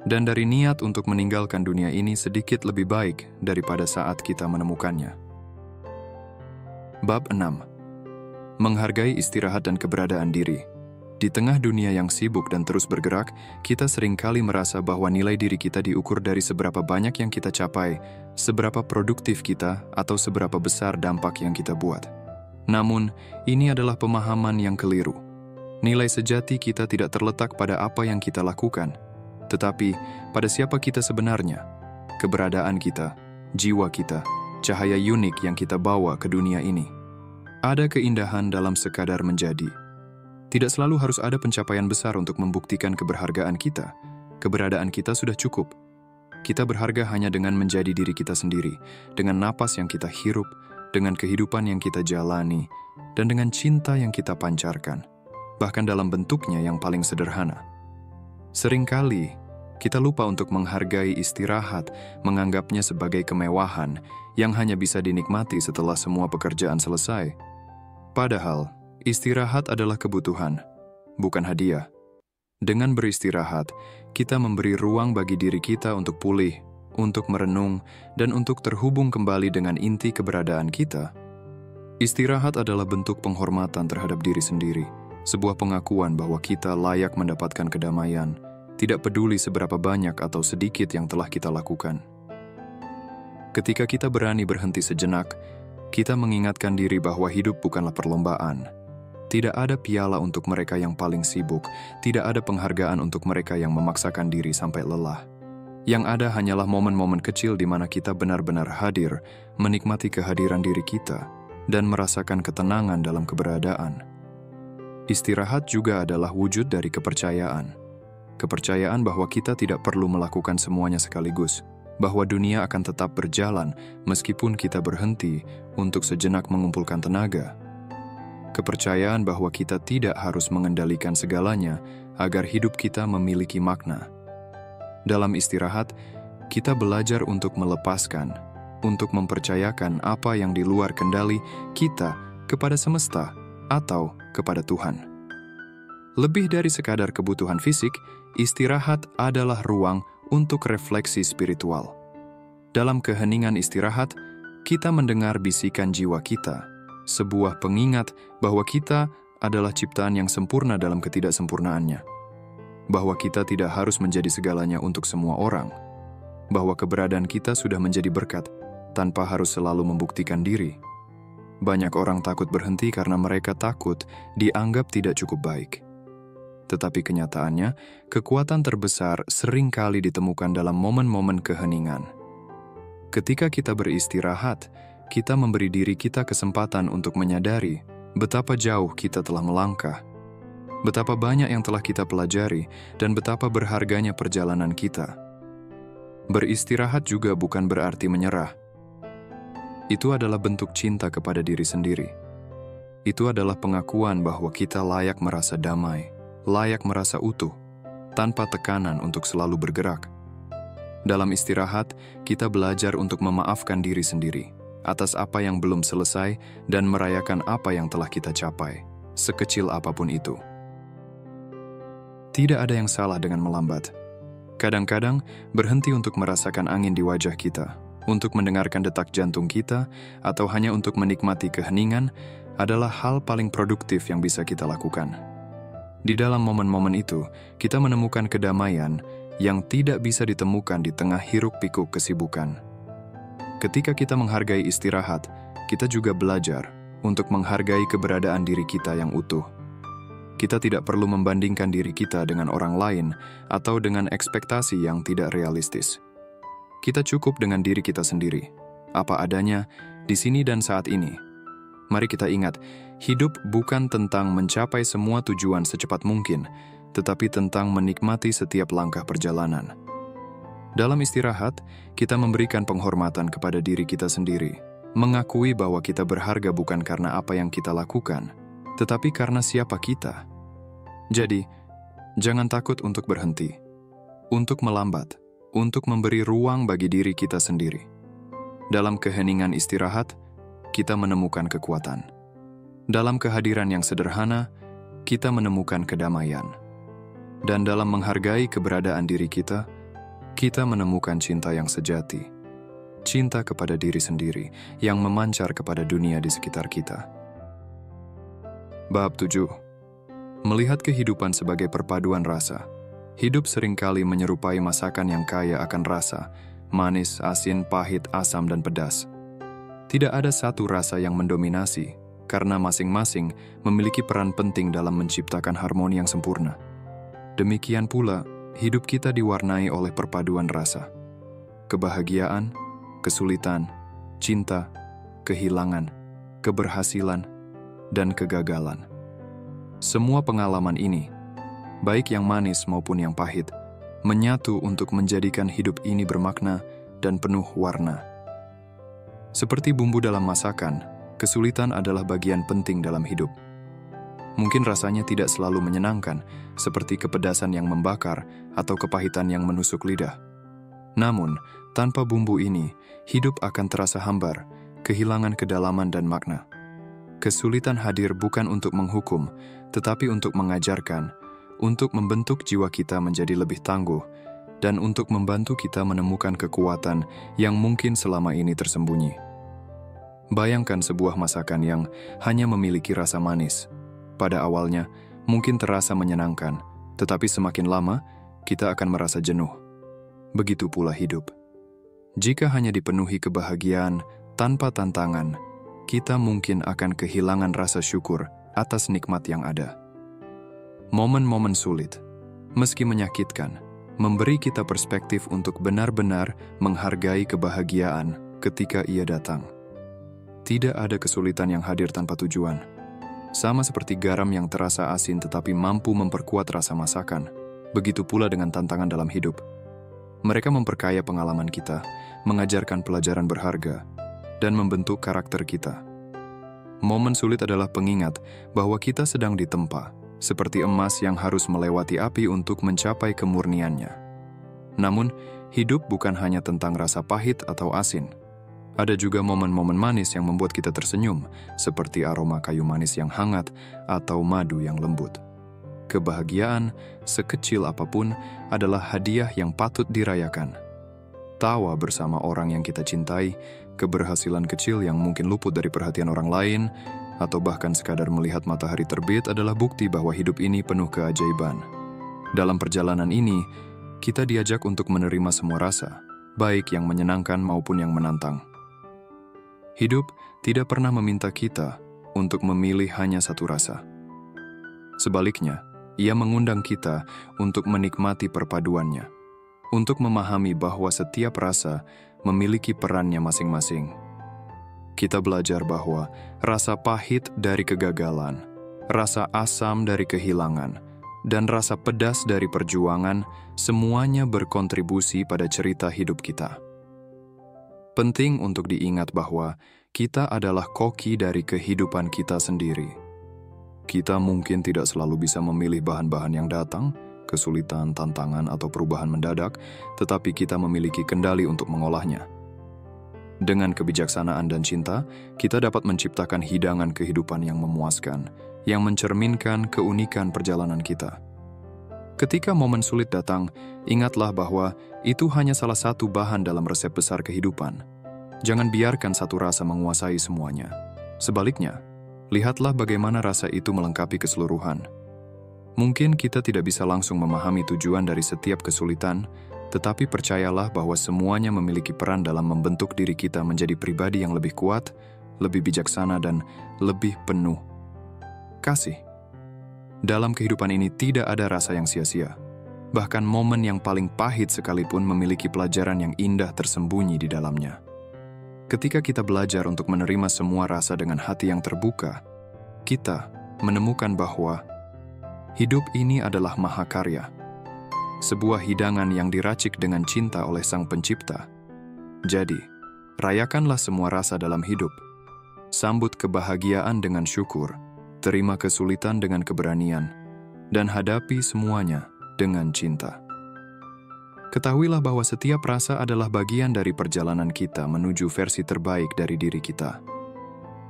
dan dari niat untuk meninggalkan dunia ini sedikit lebih baik daripada saat kita menemukannya. Bab 6. Menghargai istirahat dan keberadaan diri. Di tengah dunia yang sibuk dan terus bergerak, kita seringkali merasa bahwa nilai diri kita diukur dari seberapa banyak yang kita capai, seberapa produktif kita, atau seberapa besar dampak yang kita buat. Namun, ini adalah pemahaman yang keliru. Nilai sejati kita tidak terletak pada apa yang kita lakukan, tetapi pada siapa kita sebenarnya, keberadaan kita, jiwa kita, cahaya unik yang kita bawa ke dunia ini. Ada keindahan dalam sekadar menjadi. Tidak selalu harus ada pencapaian besar untuk membuktikan keberhargaan kita. Keberadaan kita sudah cukup. Kita berharga hanya dengan menjadi diri kita sendiri, dengan napas yang kita hirup, dengan kehidupan yang kita jalani, dan dengan cinta yang kita pancarkan, bahkan dalam bentuknya yang paling sederhana. Seringkali, kita lupa untuk menghargai istirahat, menganggapnya sebagai kemewahan yang hanya bisa dinikmati setelah semua pekerjaan selesai. Padahal, istirahat adalah kebutuhan, bukan hadiah. Dengan beristirahat, kita memberi ruang bagi diri kita untuk pulih, untuk merenung, dan untuk terhubung kembali dengan inti keberadaan kita. Istirahat adalah bentuk penghormatan terhadap diri sendiri, sebuah pengakuan bahwa kita layak mendapatkan kedamaian, tidak peduli seberapa banyak atau sedikit yang telah kita lakukan. Ketika kita berani berhenti sejenak, kita mengingatkan diri bahwa hidup bukanlah perlombaan. Tidak ada piala untuk mereka yang paling sibuk, tidak ada penghargaan untuk mereka yang memaksakan diri sampai lelah. Yang ada hanyalah momen-momen kecil di mana kita benar-benar hadir, menikmati kehadiran diri kita, dan merasakan ketenangan dalam keberadaan. Istirahat juga adalah wujud dari kepercayaan. Kepercayaan bahwa kita tidak perlu melakukan semuanya sekaligus, bahwa dunia akan tetap berjalan meskipun kita berhenti untuk sejenak mengumpulkan tenaga. Kepercayaan bahwa kita tidak harus mengendalikan segalanya agar hidup kita memiliki makna. Dalam istirahat, kita belajar untuk melepaskan, untuk mempercayakan apa yang di luar kendali kita kepada semesta atau kepada Tuhan. Lebih dari sekadar kebutuhan fisik, istirahat adalah ruang untuk refleksi spiritual. Dalam keheningan istirahat, kita mendengar bisikan jiwa kita, sebuah pengingat bahwa kita adalah ciptaan yang sempurna dalam ketidaksempurnaannya, bahwa kita tidak harus menjadi segalanya untuk semua orang, bahwa keberadaan kita sudah menjadi berkat tanpa harus selalu membuktikan diri. Banyak orang takut berhenti karena mereka takut dianggap tidak cukup baik. Tetapi kenyataannya, kekuatan terbesar seringkali ditemukan dalam momen-momen keheningan. Ketika kita beristirahat, kita memberi diri kita kesempatan untuk menyadari betapa jauh kita telah melangkah, betapa banyak yang telah kita pelajari, dan betapa berharganya perjalanan kita. Beristirahat juga bukan berarti menyerah. Itu adalah bentuk cinta kepada diri sendiri. Itu adalah pengakuan bahwa kita layak merasa damai, layak merasa utuh, tanpa tekanan untuk selalu bergerak. Dalam istirahat, kita belajar untuk memaafkan diri sendiri atas apa yang belum selesai dan merayakan apa yang telah kita capai, sekecil apapun itu. Tidak ada yang salah dengan melambat. Kadang-kadang, berhenti untuk merasakan angin di wajah kita, untuk mendengarkan detak jantung kita, atau hanya untuk menikmati keheningan adalah hal paling produktif yang bisa kita lakukan. Di dalam momen-momen itu, kita menemukan kedamaian yang tidak bisa ditemukan di tengah hiruk-pikuk kesibukan. Ketika kita menghargai istirahat, kita juga belajar untuk menghargai keberadaan diri kita yang utuh. Kita tidak perlu membandingkan diri kita dengan orang lain atau dengan ekspektasi yang tidak realistis. Kita cukup dengan diri kita sendiri, apa adanya, di sini dan saat ini. Mari kita ingat, hidup bukan tentang mencapai semua tujuan secepat mungkin, tetapi tentang menikmati setiap langkah perjalanan. Dalam istirahat, kita memberikan penghormatan kepada diri kita sendiri, mengakui bahwa kita berharga bukan karena apa yang kita lakukan, tetapi karena siapa kita. Jadi, jangan takut untuk berhenti, untuk melambat, untuk memberi ruang bagi diri kita sendiri. Dalam keheningan istirahat, kita menemukan kekuatan. Dalam kehadiran yang sederhana, kita menemukan kedamaian. Dan dalam menghargai keberadaan diri kita menemukan cinta yang sejati. Cinta kepada diri sendiri yang memancar kepada dunia di sekitar kita. Bab 7. Melihat kehidupan sebagai perpaduan rasa. Hidup seringkali menyerupai masakan yang kaya akan rasa, manis, asin, pahit, asam, dan pedas. Tidak ada satu rasa yang mendominasi, karena masing-masing memiliki peran penting dalam menciptakan harmoni yang sempurna. Demikian pula, hidup kita diwarnai oleh perpaduan rasa. Kebahagiaan, kesulitan, cinta, kehilangan, keberhasilan, dan kegagalan. Semua pengalaman ini, baik yang manis maupun yang pahit, menyatu untuk menjadikan hidup ini bermakna dan penuh warna. Seperti bumbu dalam masakan, kesulitan adalah bagian penting dalam hidup. Mungkin rasanya tidak selalu menyenangkan, seperti kepedasan yang membakar atau kepahitan yang menusuk lidah. Namun, tanpa bumbu ini, hidup akan terasa hambar, kehilangan kedalaman dan makna. Kesulitan hadir bukan untuk menghukum, tetapi untuk mengajarkan, untuk membentuk jiwa kita menjadi lebih tangguh, dan untuk membantu kita menemukan kekuatan yang mungkin selama ini tersembunyi. Bayangkan sebuah masakan yang hanya memiliki rasa manis. Pada awalnya, mungkin terasa menyenangkan, tetapi semakin lama, kita akan merasa jenuh. Begitu pula hidup. Jika hanya dipenuhi kebahagiaan tanpa tantangan, kita mungkin akan kehilangan rasa syukur atas nikmat yang ada. Momen-momen sulit, meski menyakitkan, memberi kita perspektif untuk benar-benar menghargai kebahagiaan ketika ia datang. Tidak ada kesulitan yang hadir tanpa tujuan. Sama seperti garam yang terasa asin tetapi mampu memperkuat rasa masakan, begitu pula dengan tantangan dalam hidup. Mereka memperkaya pengalaman kita, mengajarkan pelajaran berharga, dan membentuk karakter kita. Momen sulit adalah pengingat bahwa kita sedang ditempa, seperti emas yang harus melewati api untuk mencapai kemurniannya. Namun, hidup bukan hanya tentang rasa pahit atau asin. Ada juga momen-momen manis yang membuat kita tersenyum, seperti aroma kayu manis yang hangat atau madu yang lembut. Kebahagiaan, sekecil apapun, adalah hadiah yang patut dirayakan. Tawa bersama orang yang kita cintai, keberhasilan kecil yang mungkin luput dari perhatian orang lain, atau bahkan sekadar melihat matahari terbit adalah bukti bahwa hidup ini penuh keajaiban. Dalam perjalanan ini, kita diajak untuk menerima semua rasa, baik yang menyenangkan maupun yang menantang. Hidup tidak pernah meminta kita untuk memilih hanya satu rasa. Sebaliknya, ia mengundang kita untuk menikmati perpaduannya, untuk memahami bahwa setiap rasa memiliki perannya masing-masing. Kita belajar bahwa rasa pahit dari kegagalan, rasa asam dari kehilangan, dan rasa pedas dari perjuangan semuanya berkontribusi pada cerita hidup kita. Penting untuk diingat bahwa kita adalah koki dari kehidupan kita sendiri. Kita mungkin tidak selalu bisa memilih bahan-bahan yang datang, kesulitan, tantangan, atau perubahan mendadak, tetapi kita memiliki kendali untuk mengolahnya. Dengan kebijaksanaan dan cinta, kita dapat menciptakan hidangan kehidupan yang memuaskan, yang mencerminkan keunikan perjalanan kita. Ketika momen sulit datang, ingatlah bahwa itu hanya salah satu bahan dalam resep besar kehidupan. Jangan biarkan satu rasa menguasai semuanya. Sebaliknya, lihatlah bagaimana rasa itu melengkapi keseluruhan. Mungkin kita tidak bisa langsung memahami tujuan dari setiap kesulitan, Tetapi percayalah bahwa semuanya memiliki peran dalam membentuk diri kita menjadi pribadi yang lebih kuat, lebih bijaksana, dan lebih penuh kasih. Dalam kehidupan ini tidak ada rasa yang sia-sia. Bahkan momen yang paling pahit sekalipun memiliki pelajaran yang indah tersembunyi di dalamnya. Ketika kita belajar untuk menerima semua rasa dengan hati yang terbuka, kita menemukan bahwa hidup ini adalah mahakarya. Sebuah hidangan yang diracik dengan cinta oleh Sang Pencipta. Jadi, rayakanlah semua rasa dalam hidup. Sambut kebahagiaan dengan syukur, terima kesulitan dengan keberanian, dan hadapi semuanya dengan cinta. Ketahuilah bahwa setiap rasa adalah bagian dari perjalanan kita menuju versi terbaik dari diri kita.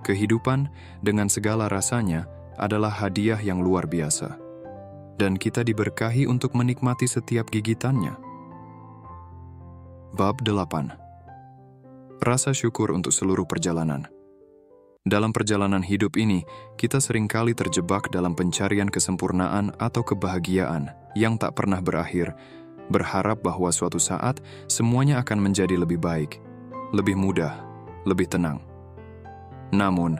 Kehidupan dengan segala rasanya adalah hadiah yang luar biasa. Dan kita diberkahi untuk menikmati setiap gigitannya. Bab 8. Rasa syukur untuk seluruh perjalanan. Dalam perjalanan hidup ini, kita seringkali terjebak dalam pencarian kesempurnaan atau kebahagiaan yang tak pernah berakhir, berharap bahwa suatu saat semuanya akan menjadi lebih baik, lebih mudah, lebih tenang. Namun,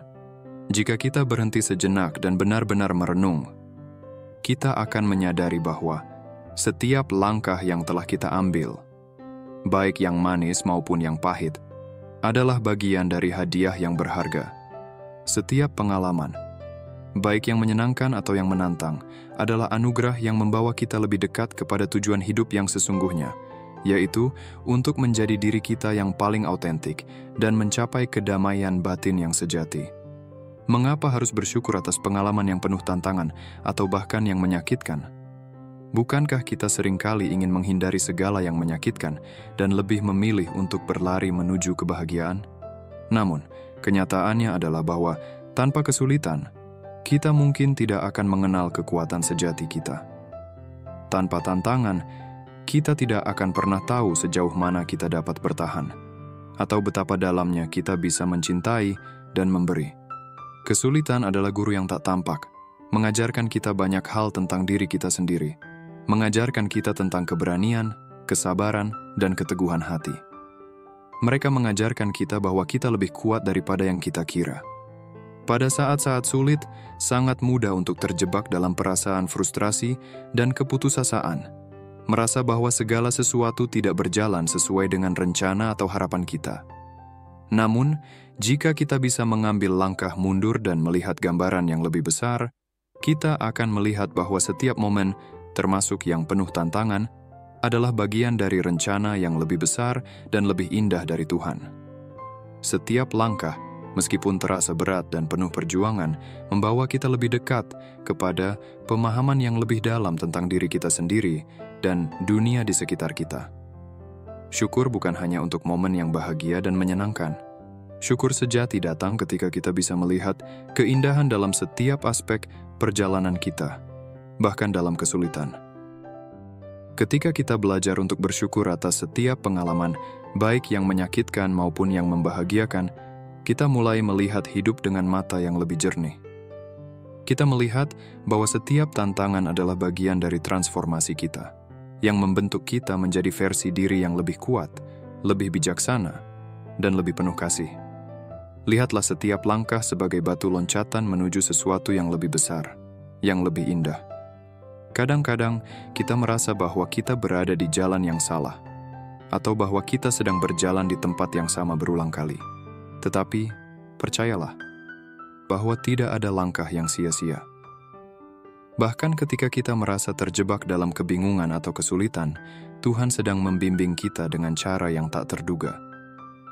jika kita berhenti sejenak dan benar-benar merenung, kita akan menyadari bahwa setiap langkah yang telah kita ambil, baik yang manis maupun yang pahit, adalah bagian dari hadiah yang berharga. Setiap pengalaman, baik yang menyenangkan atau yang menantang, adalah anugerah yang membawa kita lebih dekat kepada tujuan hidup yang sesungguhnya, yaitu untuk menjadi diri kita yang paling autentik dan mencapai kedamaian batin yang sejati. Mengapa harus bersyukur atas pengalaman yang penuh tantangan atau bahkan yang menyakitkan? Bukankah kita seringkali ingin menghindari segala yang menyakitkan dan lebih memilih untuk berlari menuju kebahagiaan? Namun, kenyataannya adalah bahwa tanpa kesulitan, kita mungkin tidak akan mengenal kekuatan sejati kita. Tanpa tantangan, kita tidak akan pernah tahu sejauh mana kita dapat bertahan, atau betapa dalamnya kita bisa mencintai dan memberi. Kesulitan adalah guru yang tak tampak, mengajarkan kita banyak hal tentang diri kita sendiri, mengajarkan kita tentang keberanian, kesabaran, dan keteguhan hati. Mereka mengajarkan kita bahwa kita lebih kuat daripada yang kita kira. Pada saat-saat sulit, sangat mudah untuk terjebak dalam perasaan frustrasi dan keputusasaan, merasa bahwa segala sesuatu tidak berjalan sesuai dengan rencana atau harapan kita. Namun, jika kita bisa mengambil langkah mundur dan melihat gambaran yang lebih besar, kita akan melihat bahwa setiap momen, termasuk yang penuh tantangan, adalah bagian dari rencana yang lebih besar dan lebih indah dari Tuhan. Setiap langkah, meskipun terasa berat dan penuh perjuangan, membawa kita lebih dekat kepada pemahaman yang lebih dalam tentang diri kita sendiri dan dunia di sekitar kita. Syukur bukan hanya untuk momen yang bahagia dan menyenangkan. Syukur sejati datang ketika kita bisa melihat keindahan dalam setiap aspek perjalanan kita, bahkan dalam kesulitan. Ketika kita belajar untuk bersyukur atas setiap pengalaman, baik yang menyakitkan maupun yang membahagiakan, kita mulai melihat hidup dengan mata yang lebih jernih. Kita melihat bahwa setiap tantangan adalah bagian dari transformasi kita, yang membentuk kita menjadi versi diri yang lebih kuat, lebih bijaksana, dan lebih penuh kasih. Lihatlah setiap langkah sebagai batu loncatan menuju sesuatu yang lebih besar, yang lebih indah. Kadang-kadang kita merasa bahwa kita berada di jalan yang salah, atau bahwa kita sedang berjalan di tempat yang sama berulang kali. Tetapi, percayalah, bahwa tidak ada langkah yang sia-sia. Bahkan ketika kita merasa terjebak dalam kebingungan atau kesulitan, Tuhan sedang membimbing kita dengan cara yang tak terduga.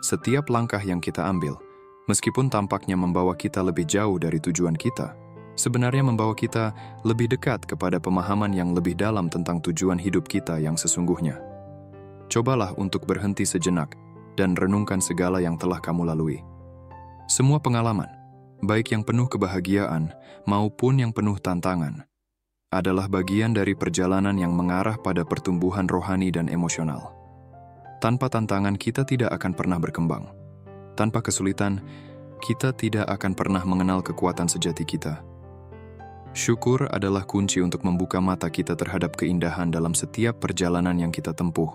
Setiap langkah yang kita ambil, meskipun tampaknya membawa kita lebih jauh dari tujuan kita, sebenarnya membawa kita lebih dekat kepada pemahaman yang lebih dalam tentang tujuan hidup kita yang sesungguhnya. Cobalah untuk berhenti sejenak dan renungkan segala yang telah kamu lalui. Semua pengalaman, baik yang penuh kebahagiaan maupun yang penuh tantangan, adalah bagian dari perjalanan yang mengarah pada pertumbuhan rohani dan emosional. Tanpa tantangan, kita tidak akan pernah berkembang. Tanpa kesulitan, kita tidak akan pernah mengenal kekuatan sejati kita. Syukur adalah kunci untuk membuka mata kita terhadap keindahan dalam setiap perjalanan yang kita tempuh,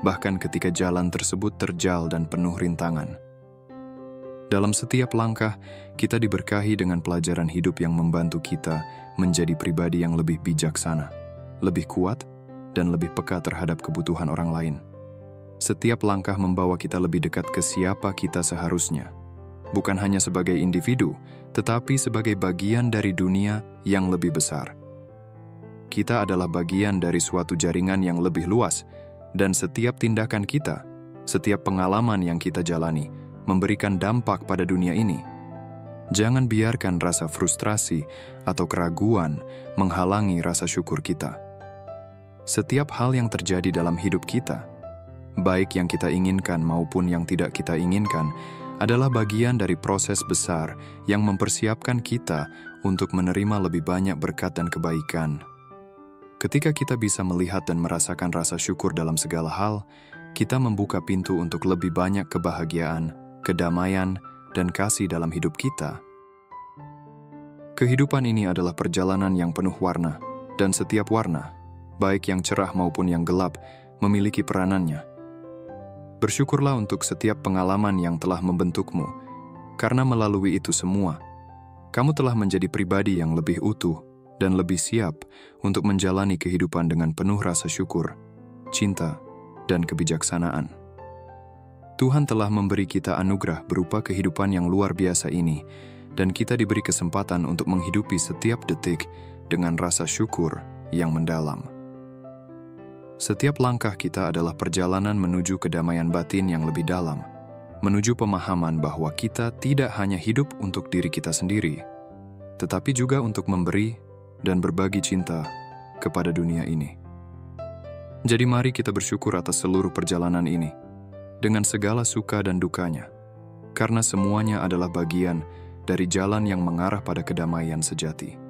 bahkan ketika jalan tersebut terjal dan penuh rintangan. Dalam setiap langkah, kita diberkahi dengan pelajaran hidup yang membantu kita menjadi pribadi yang lebih bijaksana, lebih kuat, dan lebih peka terhadap kebutuhan orang lain. Setiap langkah membawa kita lebih dekat ke siapa kita seharusnya, bukan hanya sebagai individu, tetapi sebagai bagian dari dunia yang lebih besar. Kita adalah bagian dari suatu jaringan yang lebih luas, dan setiap tindakan kita, setiap pengalaman yang kita jalani, memberikan dampak pada dunia ini. Jangan biarkan rasa frustrasi atau keraguan menghalangi rasa syukur kita. Setiap hal yang terjadi dalam hidup kita, baik yang kita inginkan maupun yang tidak kita inginkan, adalah bagian dari proses besar yang mempersiapkan kita untuk menerima lebih banyak berkat dan kebaikan. Ketika kita bisa melihat dan merasakan rasa syukur dalam segala hal, kita membuka pintu untuk lebih banyak kebahagiaan, kedamaian, dan kasih dalam hidup kita. Kehidupan ini adalah perjalanan yang penuh warna, dan setiap warna, baik yang cerah maupun yang gelap, memiliki peranannya. Bersyukurlah untuk setiap pengalaman yang telah membentukmu, karena melalui itu semua, kamu telah menjadi pribadi yang lebih utuh dan lebih siap untuk menjalani kehidupan dengan penuh rasa syukur, cinta, dan kebijaksanaan. Tuhan telah memberi kita anugerah berupa kehidupan yang luar biasa ini, dan kita diberi kesempatan untuk menghidupi setiap detik dengan rasa syukur yang mendalam. Setiap langkah kita adalah perjalanan menuju kedamaian batin yang lebih dalam, menuju pemahaman bahwa kita tidak hanya hidup untuk diri kita sendiri, tetapi juga untuk memberi dan berbagi cinta kepada dunia ini. Jadi mari kita bersyukur atas seluruh perjalanan ini, dengan segala suka dan dukanya, karena semuanya adalah bagian dari jalan yang mengarah pada kedamaian sejati.